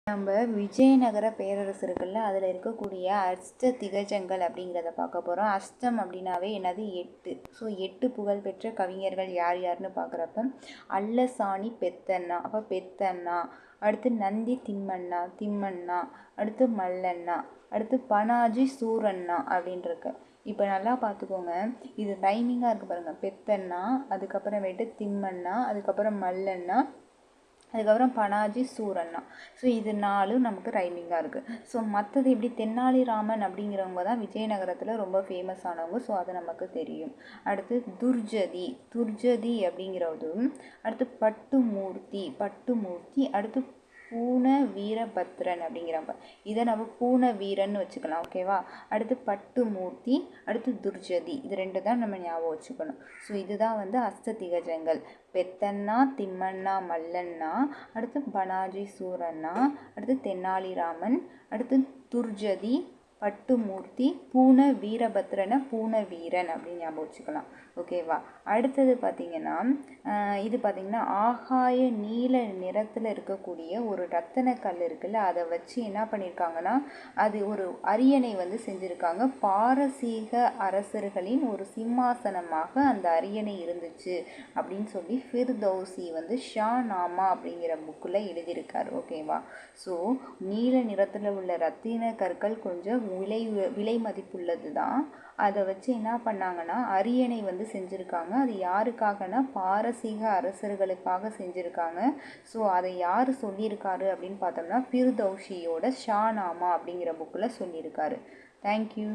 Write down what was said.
நம்ம விஜயநகர பேரரசு இருக்குல்ல, அதில் இருக்கக்கூடிய அஷ்ட திகஜங்கள் அப்படிங்கிறத பார்க்க போகிறோம். அஷ்டம் அப்படின்னாவே என்னது 8. ஸோ 8 புகழ்பெற்ற கவிஞர்கள் யார் யாருன்னு பார்க்குறப்ப அல்லசாணி பெத்தண்ணா, அப்போ பெத்தண்ணா, அடுத்து நந்தி திம்மண்ணா, அடுத்து மல்லண்ணா, அடுத்து பனாஜி சூரண்ணா அப்படின்ட்டு. இப்போ நல்லா பார்த்துக்கோங்க, இது ரைமிங்காக இருக்குது பாருங்கள். பெத்தண்ணா, அதுக்கப்புறமேட்டு திம்மண்ணா, அதுக்கப்புறம் மல்லண்ணா, அதுக்கப்புறம் பனாஜி சூரண்ணா. ஸோ இது 4 நமக்கு ரைமிங்காக இருக்குது. ஸோ மற்றது எப்படி தென்னாலிராமன் அப்படிங்கிறவங்க தான் விஜயநகரத்தில் ரொம்ப ஃபேமஸ் ஆனவங்க. ஸோ அது நமக்கு தெரியும். அடுத்து துர்ஜதி அப்படிங்கிறதும், அடுத்து பட்டுமூர்த்தி, அடுத்து பூன வீரபத்ரன் அப்படிங்கிறப்ப இதை நம்ம பூன வீரன்னு வச்சுக்கலாம். ஓகேவா? அடுத்து பட்டுமூர்த்தி, அடுத்து துர்ஜதி, இது 2 தான் நம்ம ஞாபகம் வச்சுக்கணும். ஸோ இதுதான் அஷ்டதிகஜங்கள். பெத்தண்ணா, திம்மண்ணா, மல்லண்ணா, அடுத்து பனாஜி சூரண்ணா, அடுத்து தென்னாலிராமன், அடுத்து துர்ஜதி, பட்டுமூர்த்தி, பூன வீரபத்ரனை பூன வீரன் அப்படின்னு ஞாபகம் வச்சுக்கலாம். ஓகேவா? அடுத்தது பார்த்திங்கன்னா இது பார்த்திங்கன்னா ஆகாய நீல நிறத்தில் இருக்கக்கூடிய ஒரு ரத்தன கல் இருக்குல்ல, அதை வச்சு என்ன பண்ணியிருக்காங்கன்னா அது ஒரு அரியணை செஞ்சுருக்காங்க. பாரசீக அரசர்களின் ஒரு சிம்மாசனமாக அந்த அரியணை இருந்துச்சு அப்படின்னு சொல்லி ஃபிர்தௌசி ஷா நாமா அப்படிங்கிற புக்கில் எழுதியிருக்காரு. ஓகேவா? ஸோ நீல நிறத்தில் உள்ள ரத்தின கற்கள் கொஞ்சம் விலை மதிப்புள்ளது தான். அதை வச்சு என்ன பண்ணாங்கன்னா அரியணை செஞ்சுருக்காங்க. அது யாருக்காகனா பாரசீக அரசர்களுக்காக செஞ்சுருக்காங்க. ஸோ அதை யார் சொல்லியிருக்காரு அப்படின்னு பார்த்தோம்னா ஃபிர்தௌசியோட ஷானாமா அப்படிங்கிற புக்கில் சொல்லியிருக்காரு. தேங்க்யூ.